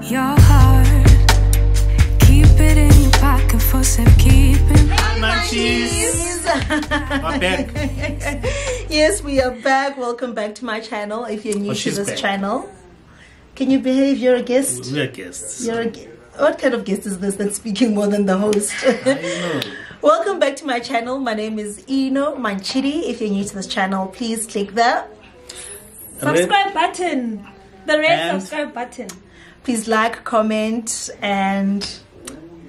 your heart. Keep it in your pocket for safekeeping. Munchies! I'm back. Yes, we are back. Welcome back to my channel. If you're new to this back. channel, can you behave? You're a guest. We're guests. You're a what kind of guest is this that's speaking more than the host? I know. Welcome back to my channel. My name is Eno Manchidi. If you're new to this channel, please click the subscribe button. The red And subscribe button. please like, comment, and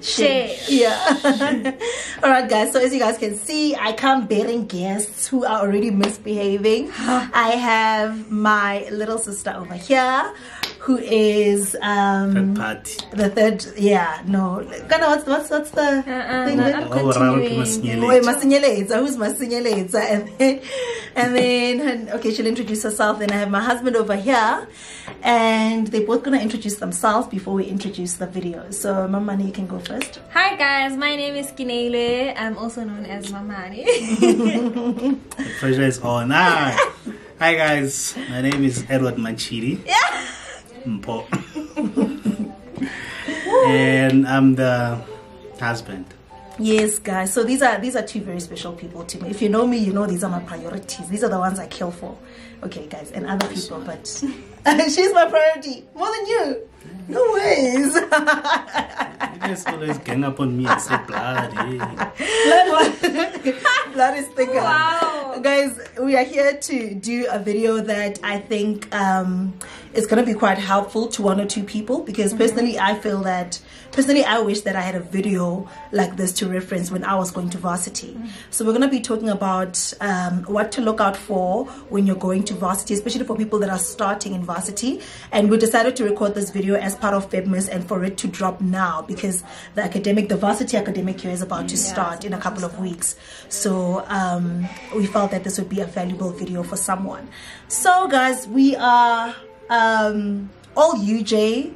Share. Yeah. All right, guys. So as you guys can see, I come bearing guests who are already misbehaving. I have my little sister over here, who is Third party. the third. Yeah, no. What's the thing? I'm continuing. Wait, Masinyeletsa. Who's Masinyeletsa? And then okay, she'll introduce herself. Then I have my husband over here, and they're both gonna introduce themselves before we introduce the video. So, Mamani, you can go first. Hi guys, my name is Kinele. I'm also known as Mamani. The pleasure is on. Hi guys, my name is Edward Manchidi. Mpo. And I'm the husband. Yes, guys. So these are two very special people to me. If you know me, you know these are my priorities. These are the ones I kill for. Okay, guys, and other people, but she's my priority more than you. No ways. You guys always gang up on me and say blood. Blood is thicker. Wow. Guys, we are here to do a video that I think is going to be quite helpful to one or two people, because personally I wish that I had a video like this to reference when I was going to varsity. So we're going to be talking about what to look out for when you're going to varsity, especially for people that are starting in varsity. And we decided to record this video as part of FEBMAS and for it to drop now, because the varsity academic year is about to start in a couple of weeks. So we felt that this would be a valuable video for someone. So guys, we are all UJ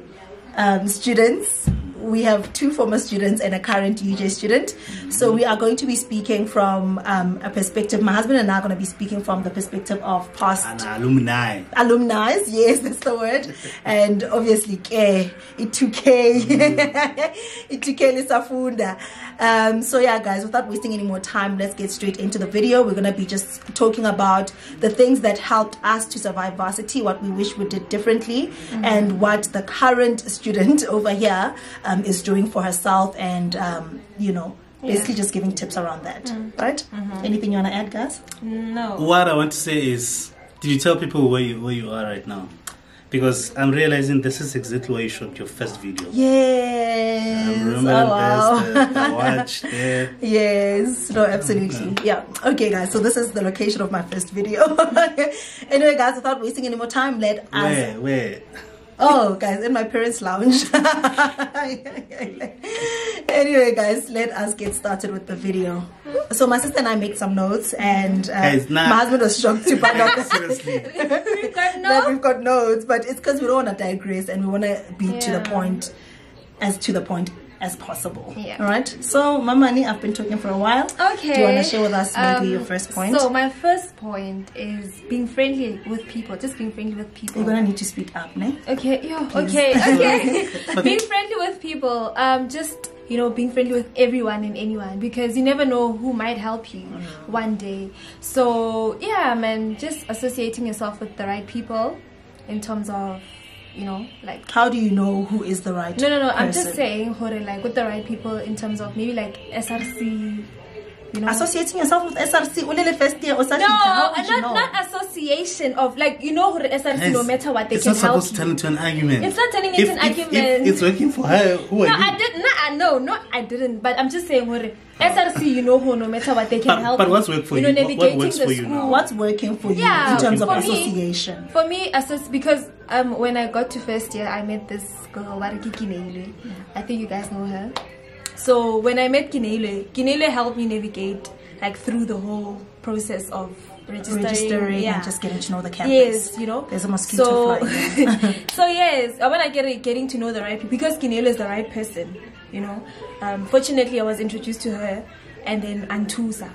students. We have two former students and a current UJ student. So we are going to be speaking from a perspective. My husband and I are going to be speaking from the perspective of past alumni. Alumni, yes, that's the word. And obviously, it2K Lisafunda. So yeah, guys, without wasting any more time, let's get straight into the video. We're going to be just talking about the things that helped us to survive varsity, what we wish we did differently, and what the current student over here is doing for herself, and you know, basically just giving tips around that. Right? Anything you want to add, guys? No. What I want to say is, did you tell people where you are right now? Because I'm realizing this is exactly where you shot your first video. Yes. Remember the watch there? Yes. No, absolutely. Yeah. Okay, guys. So this is the location of my first video. Anyway, guys, without wasting any more time, let us... Where? Oh, guys, in my parents' lounge. Anyway, guys, let us get started with the video. So my sister and I made some notes, and Guys, my husband was shocked to find out Seriously. that we've got notes, but it's because we don't want to digress and we want to be to the point as possible. Yeah. All right. So, Mamani, I've been talking for a while. Okay. Do you want to share with us maybe your first point? So my first point is being friendly with people. Just being friendly with people. You're gonna need to speak up, ne? Okay. Yeah. Okay. Being friendly with people. Just, you know, being friendly with everyone and anyone, because you never know who might help you one day. So yeah, man, just associating yourself with the right people in terms of, you know, like, how do you know who is the right no person? I'm just saying, like, with the right people in terms of maybe like SRC, you know, associating yourself with SRC. First year or no, not association of, like, you know, SRC, no matter what, they can help you. It's not supposed to turn into an argument. It's not turning into an argument. If it's working for her, who are you? I didn't. But I'm just saying, SRC, you know, who, no matter what, they can help. But what's working for you? What works for you now? What's working for you in terms of association? For me, because when I got to first year, I met this girl, Kinele. I think you guys know her. So when I met Kinele helped me navigate, like, through the whole process of registering and just getting to know the campus. Yes, you know, there's a mosquito flying. So yes, when I getting to know the right people, because Kinele is the right person, you know. Fortunately, I was introduced to her, and then Antusa.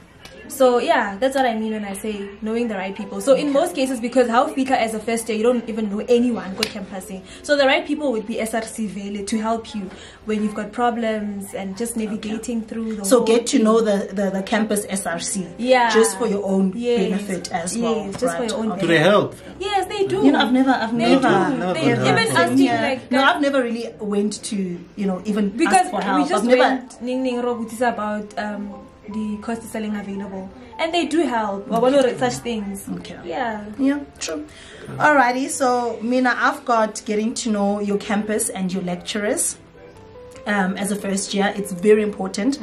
So yeah, that's what I mean when I say knowing the right people. So in most cases, because how Fika as a first year, you don't even know anyone go campusing. So the right people would be SRC Vele to help you when you've got problems and just navigating through the So whole get to thing. know the campus SRC. Yeah. Just for your own Yes. benefit as well. Yes, just for your own Do they help? Yes, they do. You know, I've never They do. Never They got even help. asked me Yeah. like No, I've never really went to, you know, even because ask for help. we just I've never. went Ning Ning Robutis about the cost of selling available, and they do help. Okay. Such things. Okay. Yeah. Yeah, true. Alrighty, so Mina, I've got getting to know your campus and your lecturers. As a first year, it's very important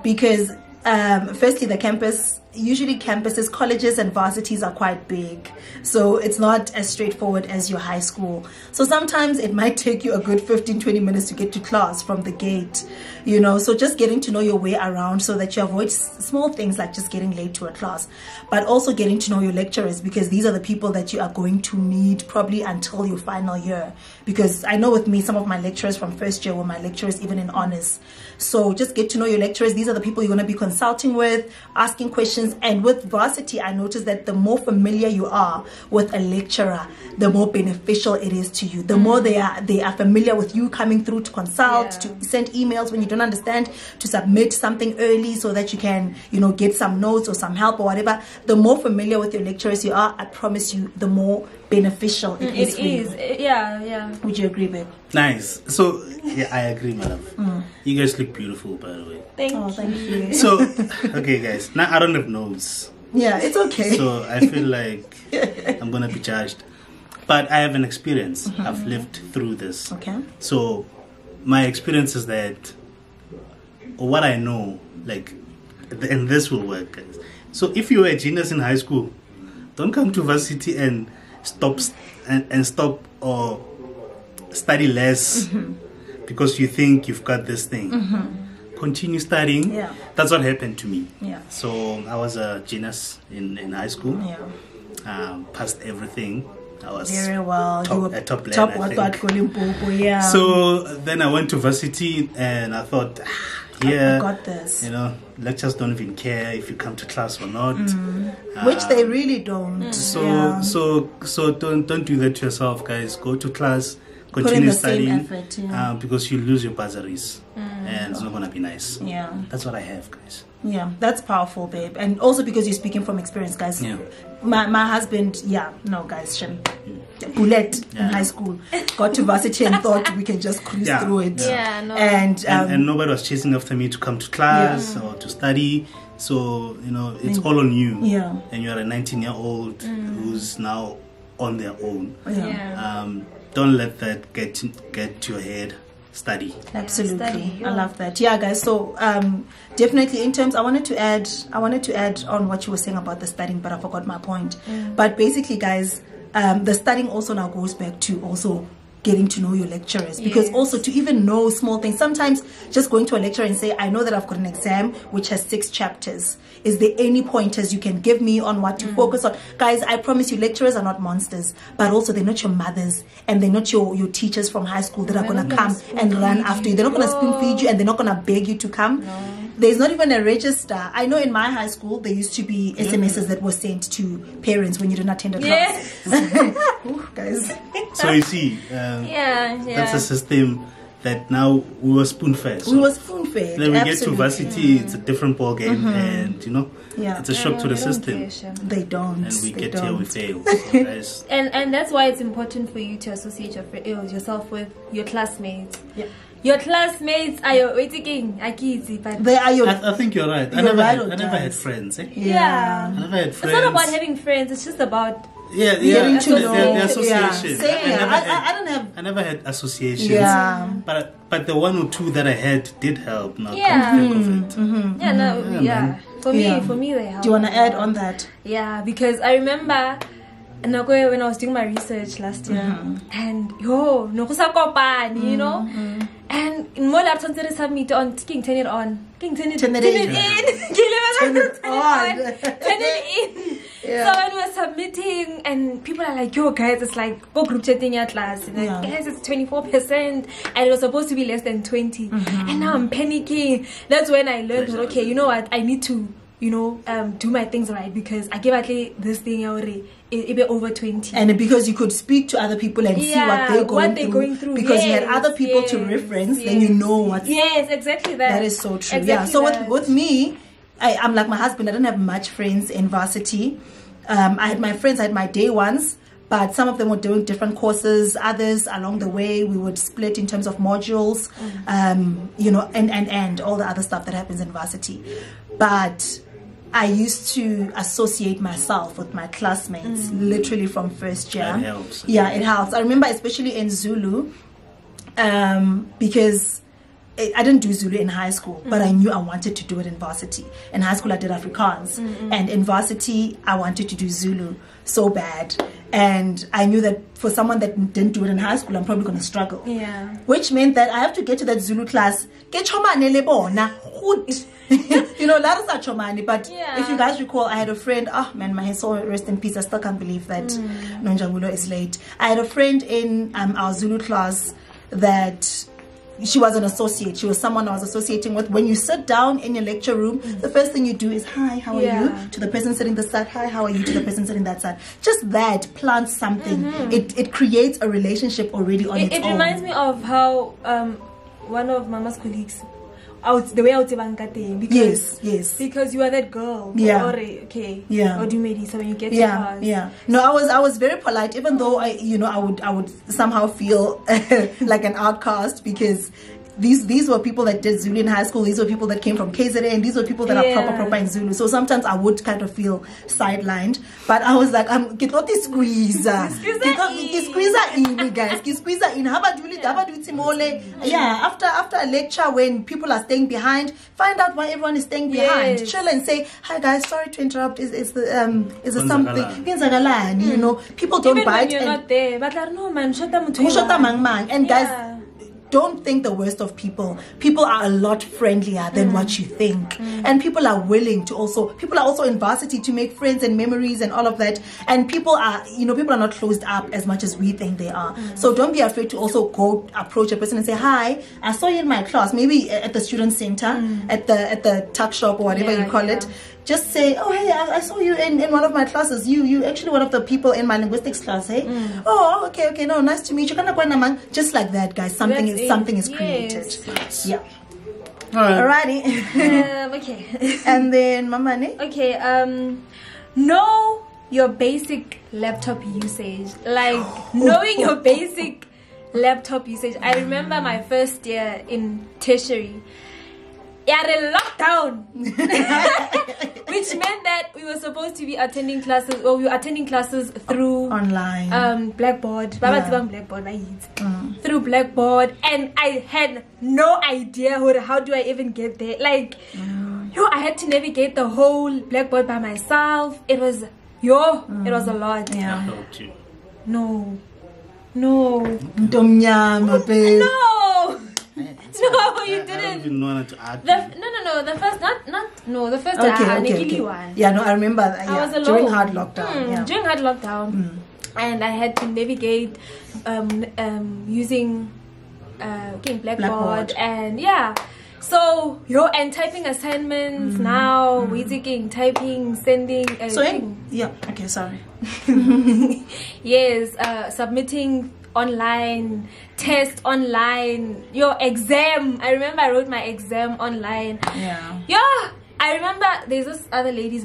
because firstly, the campus. Usually campuses, colleges and varsities are quite big, so it's not as straightforward as your high school. So sometimes it might take you a good 15-20 minutes to get to class from the gate, you know. So just getting to know your way around so that you avoid small things like just getting late to a class, but also getting to know your lecturers, because these are the people that you are going to need probably until your final year. Because I know with me, some of my lecturers from first year were my lecturers even in honors. So just get to know your lecturers. These are the people you're going to be consulting with, asking questions. And with varsity, I noticed that the more familiar you are with a lecturer, the more beneficial it is to you. The more they are familiar with you, coming through to consult, to send emails when you don't understand, to submit something early so that you can, you know, get some notes or some help or whatever. The more familiar with your lecturers you are, I promise you, the more beneficial it is for you. Yeah. Would you agree, babe? Nice. So yeah, I agree, my love. You guys look beautiful, by the way. Thank you. Thank you. So okay, guys. Now I don't have nose, Yeah, it's okay. so I feel like I'm gonna be judged. But I have an experience. I've lived through this. Okay. So my experience is that what I know, like, and this will work, guys. So if you were a genius in high school, don't come to varsity and stop or study less because you think you've got this thing. Continue studying. Yeah. That's what happened to me. Yeah. So I was a genius in high school. Yeah. Passed everything. I was Very well. top, You were a top top level, I what think. Limpopo, yeah. So then I went to varsity and I thought, I got this. you know, lecturers don't even care if you come to class or not. Which they really don't. So Yeah. so don't do that to yourself, guys. Go to class, in continue the same studying, effort, yeah. because you lose your bursaries, and it's not gonna be nice. Yeah. That's what I have, guys. Yeah, that's powerful, babe. And also because you're speaking from experience, guys. Yeah. My husband, guys, bullet in Yeah. high school, got to varsity and thought we can just cruise Yeah. through it. Yeah, no. And nobody was chasing after me to come to class or to study. So, you know, it's all on you. Yeah. And you're a 19-year-old who's now on their own. Yeah. Don't let that get to your head. Study. Absolutely. study, I love that. Yeah, guys. So definitely in terms, I wanted to add on what you were saying about the studying, but I forgot my point. But basically, guys, the studying also now goes back to also getting to know your lecturers, because also to even know small things, sometimes just going to a lecturer and say, I know that I've got an exam which has 6 chapters. Is there any pointers you can give me on what to focus on? Guys, I promise you, lecturers are not monsters, but also they're not your mothers and they're not your teachers from high school that are going to come and run after you. They're not going to spoon feed you and they're not going to beg you to come. There's not even a register. I know in my high school there used to be SMSs that were sent to parents when you didn't attend a class. Ooh, guys. So you see, that's a system that now we were spoon-fed. So We were spoon-fed. then we get to absolutely. varsity, it's a different ball game, and you know, Yeah. it's a shock to the system. They don't. And we They get don't. here, we fail. So guys, And that's why it's important for you to associate yourself with your classmates. Yeah. Your classmates are your waiting, but They are your. I think you're right. I You're never right had, on I never had that. friends. Eh? yeah. I never had It's friends. not about having friends. It's just about Getting to know. the association. Yeah. Same here. I don't have. I never had associations. Yeah. But the one or two that I had did help. Now Yeah. come to think of it. yeah, no, Yeah, yeah. man. For me, they help. Do you want to add on that? Yeah, because I remember Nagoya when I was doing my research last year, and you know, and in more laptops that submit on, turn it on, turn it Turn it in, Turn it on. turn it in. Yeah. So when we were submitting, and people are like, yo guys, it's like go group chatting your class, and like, Yeah. guys, it's 24%, and it was supposed to be less than 20, and now I'm panicking. That's when I learned, okay, you know what, I need to you know, do my things right, because I gave at least this thing already it be over 20, and because you could speak to other people and see what they're going through because you had other people to reference, then you know what's exactly that is so true. Exactly so with me, I'm like my husband. I don't have much friends in varsity. I had my friends, I had my day ones, but some of them were doing different courses. Others along the way we would split in terms of modules, you know, and all the other stuff that happens in varsity. But I used to associate myself with my classmates literally from first year. That helps. Yeah, it helps. I remember especially in Zulu, because I didn't do Zulu in high school, but I knew I wanted to do it in varsity. In high school I did Afrikaans, and in varsity I wanted to do Zulu so bad. And I knew that for someone that didn't do it in high school, I'm probably going to struggle. Yeah. Which meant that I have to get to that Zulu class. Get chomane le bona. You know, that is not chomani. But if you guys recall, I had a friend. Oh man, my soul rest in peace. I still can't believe that Nonjabulo is late. I had a friend in our Zulu class that she was an associate. She was someone I was associating with. When you sit down in your lecture room, the first thing you do is, hi, how are you? To the person sitting this side, hi, how are you? To the person sitting that side. Just that plants something. It creates a relationship already on its own. It reminds me of how one of Mama's colleagues, the way out because because you are that girl. Or do maybe so when you get to class. No, I was very polite, even though I would somehow feel like an outcast, because these were people that did Zulu in high school. These were people that came from KZN, and these were people that are proper in Zulu. So sometimes I would kind of feel sidelined, but I was like, get not this squeeze, squeeze in, guys, squeeze in. How about after a lecture, when people are staying behind, find out why everyone is staying behind. Chill and say, hi guys, sorry to interrupt. Is there something? You know, people don't even bite. When you're not there, but like, no man, and guys, don't think the worst of people. People are a lot friendlier than what you think, and people are willing to people are also in varsity to make friends and memories and all of that, and people are not closed up as much as we think they are. So don't be afraid to also go approach a person and say, hi, I saw you in my class, maybe at the student center, at the tuck shop or whatever you call it. Just say, oh hey, I saw you in one of my classes. You actually one of the people in my linguistics class, hey? Oh, okay, no, nice to meet you. Just like that, guys. Something is created. Yeah. Alrighty. Okay. And then Mama Ne? Okay, know your basic laptop usage. Like knowing your basic laptop usage. I remember my first year in tertiary. Lockdown, which meant that we were supposed to be attending classes, or we were attending classes through online, Blackboard, through Blackboard, and I had no idea how do I even get there. Like, I had to navigate the whole Blackboard by myself. It was it was a lot. No, no, you didn't. I don't even know how to add. No. The first, the first one. Yeah, no, I remember that. I was alone during hard lockdown. During hard lockdown, and I had to navigate using Blackboard, and so and typing assignments now, waiting, typing, sending. Sorry. Yes, submitting online, test online, your exam. I remember I wrote my exam online. I remember there's this other ladies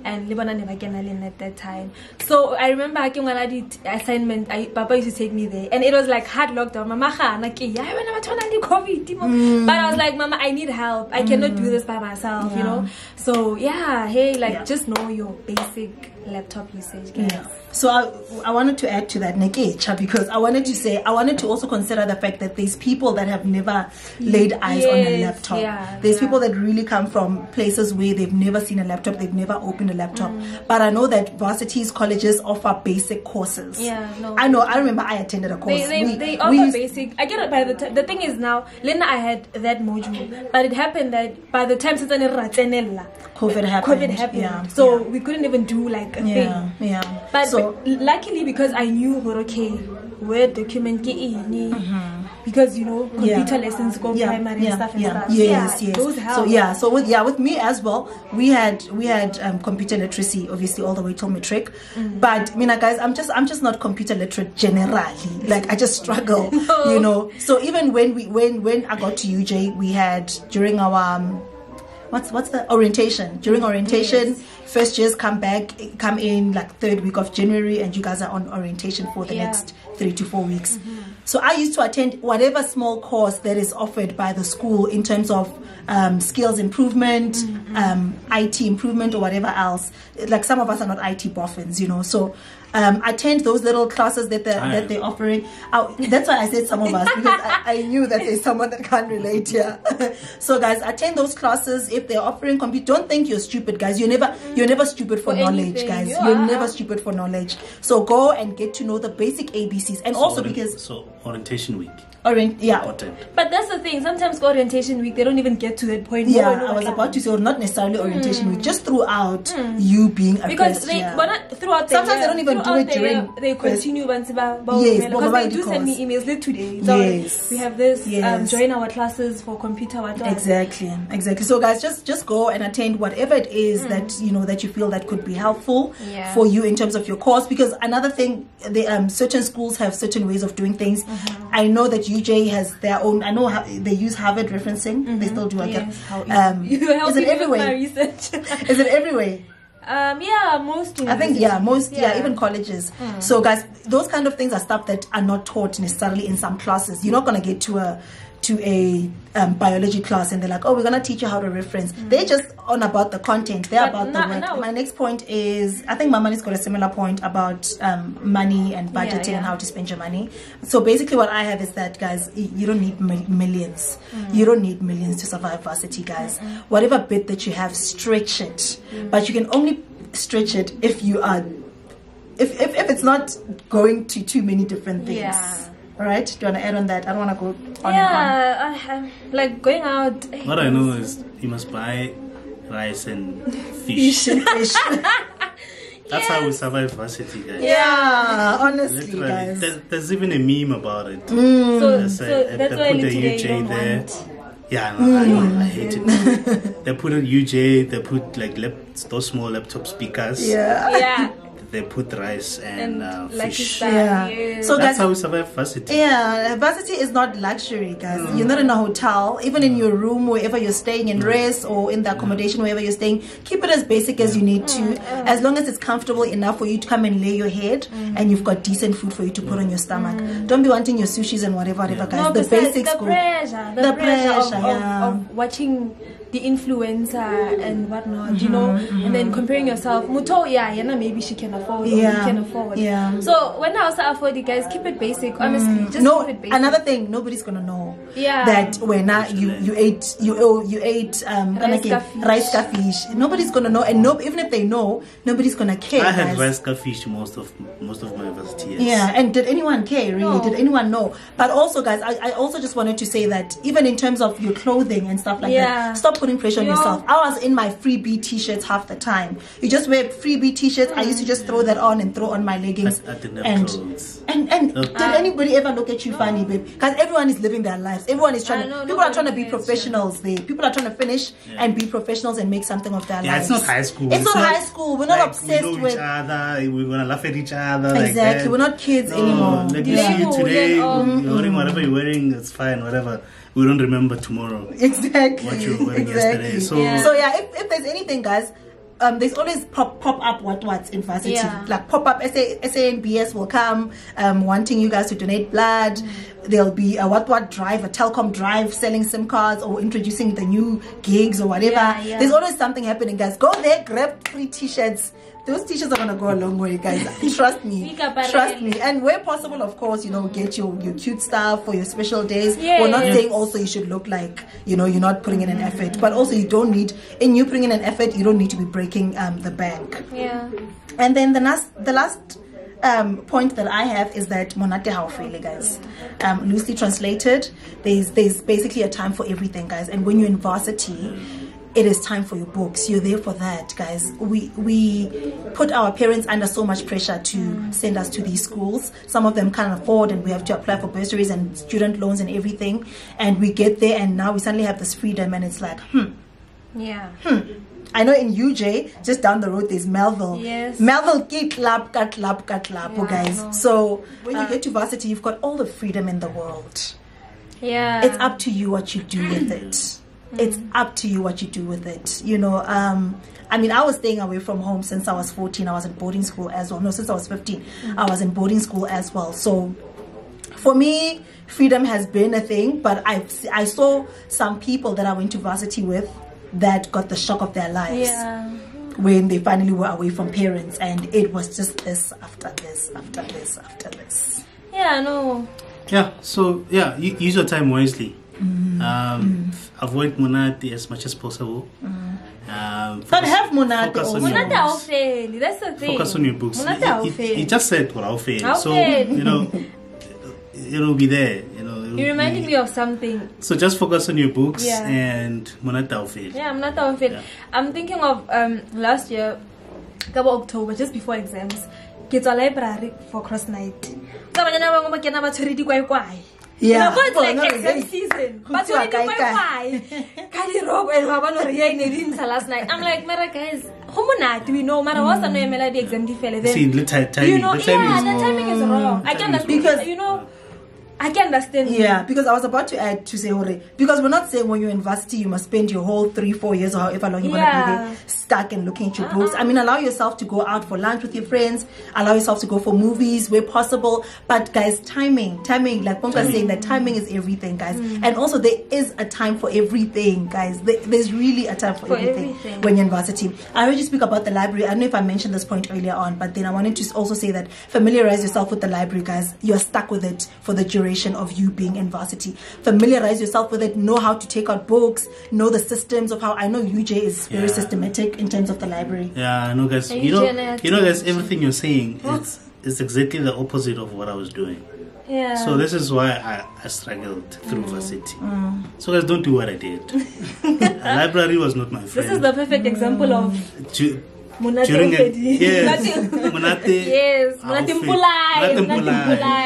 and Lebanon never came at that time. So I remember I came when I did assignment. Papa used to take me there, and it was like hard lockdown. Mama, but I was like, Mama, I need help. I cannot do this by myself, you know. So just know your basic laptop usage, guys. So I wanted to add to that, Nekecha, because I wanted to also consider the fact that there's people that have never laid eyes on a laptop. There's people that really come from places where they've never seen a laptop, they've never opened a laptop. But I know that varsities, colleges offer basic courses. I remember I attended a course. They offer basic. I get it. By the thing is now, Lena, I had that module, but it happened that by the time COVID happened. So we couldn't even do like a thing. But luckily, because I knew Word document because computer lessons go primary and stuff and stuff. Yes. Those help. So with me as well, we had computer literacy obviously all the way till matric. But Mina guys, I'm just not computer literate generally. Like I just struggle, So even when I got to UJ, we had during our what's the orientation? During orientation, first years come in like 3rd week of January, and you guys are on orientation for the next 3 to 4 weeks. So I used to attend whatever small course that is offered by the school in terms of skills improvement, IT improvement, or whatever else. Like some of us are not IT boffins, so attend those little classes that they're offering. That's why I said some of us, because I knew that there's someone that can't relate here. So guys, attend those classes if they're offering computer. Don't think you're stupid, guys. You're never stupid for knowledge, guys. You're never stupid for knowledge. So go and get to know the basic ABCs, and also because orientation week. Important. But that's the thing. Sometimes orientation week, they don't even get to that point. I was about to say, not necessarily orientation week, just throughout you being a because throughout the sometimes year, they don't even do it during. They continue because they do send me emails like today. So we have this. Join our classes for computer. Exactly. So guys, just go and attend whatever it is that that you feel that could be helpful for you in terms of your course. Because another thing, certain schools have certain ways of doing things. I know that UJ has their own. I know they use Harvard referencing. They still do. Is it every way? Is it every way? Most. I think most. Even colleges. So guys, those kind of things are stuff that are not taught necessarily in some classes. You're not gonna get to a biology class and they're like, oh, we're gonna teach you how to reference. They're just on about the content. They're about the work. My next point is, I think Mamani's got a similar point about money and budgeting and how to spend your money. So basically what I have is that, guys, you don't need millions. You don't need millions to survive varsity, guys. Whatever bit that you have, stretch it. But you can only stretch it if you are if it's not going to too many different things. All right, do you want to add on that? I don't want to go on and on. Like going out. What I know is you must buy rice and fish. That's how we survive varsity, guys. Yeah, honestly, literally, guys. There's even a meme about it. So that's why put a UJ there. Yeah, no, I hate it. They put a UJ. They put like those small laptop speakers. Yeah. They put rice and fish. So that's guys, how we survive varsity. Varsity is not luxury, guys. You're not in a hotel. Even in your room, wherever you're staying in rest or in the accommodation, wherever you're staying, keep it as basic as you need to. As long as it's comfortable enough for you to come and lay your head and you've got decent food for you to put on your stomach. Don't be wanting your sushis and whatever, guys. No, the basics. The pressure of watching the influencer and whatnot, and then comparing yourself. Muto, maybe she can afford, or he can afford. So when I was afford, you guys, keep it basic. Honestly, just keep it basic. Another thing, nobody's gonna know that when you ate rice fish. Nobody's gonna know, and even if they know, nobody's gonna care. I had rice fish most of my varsity years. And did anyone care really? Did anyone know? But also, guys, I also just wanted to say that even in terms of your clothing and stuff like that, stop putting pressure on yourself. I was in my freebie t-shirts half the time. You just wear freebie t-shirts. I used to just throw that on and throw on my leggings. I didn't have clothes. And did anybody ever look at you funny, babe? Because everyone is living their lives. Everyone is trying to. People are trying to be professionals. People are trying to finish and be professionals and make something of their lives. It's not high school. It's not high school. We're not obsessed with each other. We're gonna laugh at each other. Exactly. We're not kids anymore. Like you see you today, you're wearing whatever you're wearing. It's fine. Whatever. We don't remember tomorrow. Exactly. What you were wearing yesterday. So if there's anything, guys, there's always pop up what's in varsity. Like pop up SANBS will come wanting you guys to donate blood. There'll be a what drive, a telecom drive, selling SIM cards or introducing the new gigs or whatever. There's always something happening, guys. Go there, grab 3 t-shirts. Those t-shirts are gonna go a long way, guys. Trust me. And where possible, of course, get your cute stuff for your special days. We're not saying also you should look like you're not putting in an effort, but also you don't need, in you putting in an effort, you don't need to be breaking the bank. And then the last point that I have is that monate haufele, guys. Loosely translated, there's basically a time for everything, guys. And when you're in varsity, it is time for your books. You're there for that, guys. We put our parents under so much pressure to send us to these schools. Some of them can't afford, and we have to apply for bursaries and student loans and everything. And we get there, and now we suddenly have this freedom, and it's like, I know in UJ, just down the road, there's Melville. Yes. Melville, kat lap, guys. So when you get to varsity, you've got all the freedom in the world. Yeah. It's up to you what you do with it. It's up to you what you do with it. You know, I mean, I was staying away from home since I was 14. I was in boarding school as well. No, since I was 15, I was in boarding school as well. So for me, freedom has been a thing, but I saw some people that I went to varsity with that got the shock of their lives when they finally were away from parents, and it was just this after this after this after this. Yeah, no. Yeah, so yeah, use your time wisely. Avoid monate as much as possible. But have monate also. Monate I'll fail. That's the thing. Focus on your books. Monate I'll fail. He just said, well, I'll fail. I'll so, fail. you know, it'll be there. You know, You reminded me of something. So just focus on your books and monate I'll fail. Yeah, monate I'll fail. Yeah. I'm thinking of last year, October, just before exams, get a library for cross night. Yeah, it's like exam season. But last night. I'm like, Mara guys, we know Mara was an melody exam defele. See, the timing. You know, the timing is wrong. I can understand because you know. I can understand. Yeah, because I was about to add to say, because we're not saying when you're in varsity you must spend your whole 3-4 years or however long you're going to be there stuck and looking at your books. I mean, allow yourself to go out for lunch with your friends, allow yourself to go for movies where possible. But guys, timing, like Ponka's saying, that timing is everything, guys. And also there is a time for everything, guys. There's really a time for everything when you're in varsity. I heard you speak about the library. I don't know if I mentioned this point earlier on, but then I wanted to also say that familiarize yourself with the library, guys. You're stuck with it for the duration of you being in varsity. Familiarize yourself with it. Know how to take out books. Know the systems of how. I know UJ is very systematic in terms of the library. Yeah, I know, guys. You know, guys. Everything you're saying is exactly the opposite of what I was doing. Yeah. So this is why I struggled through varsity. So guys, don't do what I did. A library was not my friend. This is the perfect example of. During Munate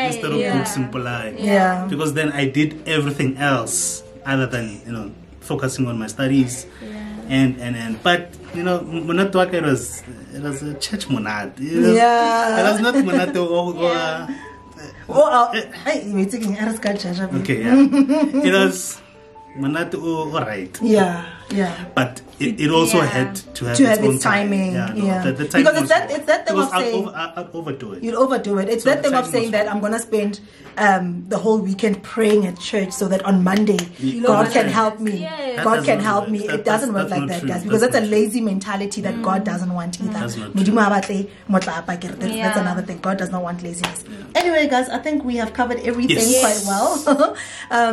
instead of books in polite. Because then I did everything else other than, you know, focusing on my studies. But you know, Munate it was a church Munate. It was not Munate okay, it was Munate alright. But it also had to have its timing. The time because it's that thing of saying I'd overdo it. You'd overdo it. It's so that thing of saying that I'm gonna spend the whole weekend praying at church so that on Monday God can help me. God can help me. It doesn't work like that, guys, because that's a lazy mentality that God doesn't want either. That's another thing. God does not want laziness. Anyway, guys, I think we have covered everything quite well.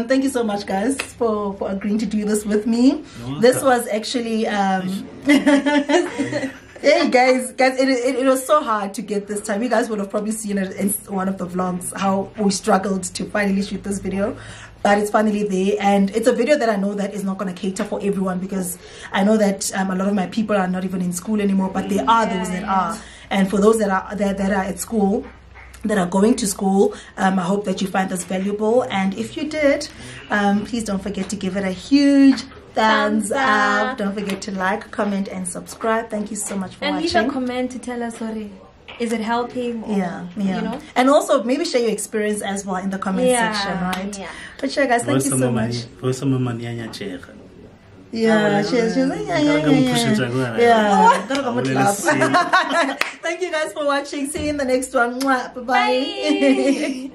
Thank you so much, guys, for agreeing to do this with me. This was actually hey guys, it was so hard to get this time. You guys would have probably seen it in one of the vlogs how we struggled to finally shoot this video, but it's finally there, and it's a video that I know that is not going to cater for everyone, because I know that a lot of my people are not even in school anymore, but there are those that are, and for those that are at school, that are going to school, I hope that you find this valuable, and if you did, please don't forget to give it a huge thumbs up. Don't forget to like, comment, and subscribe. Thank you so much for watching. And leave a comment to tell us, is it helping? Or, you know? And also maybe share your experience as well in the comment section, right? But sure, guys, thank you so much. Thank you guys for watching. See you in the next one. Bye bye.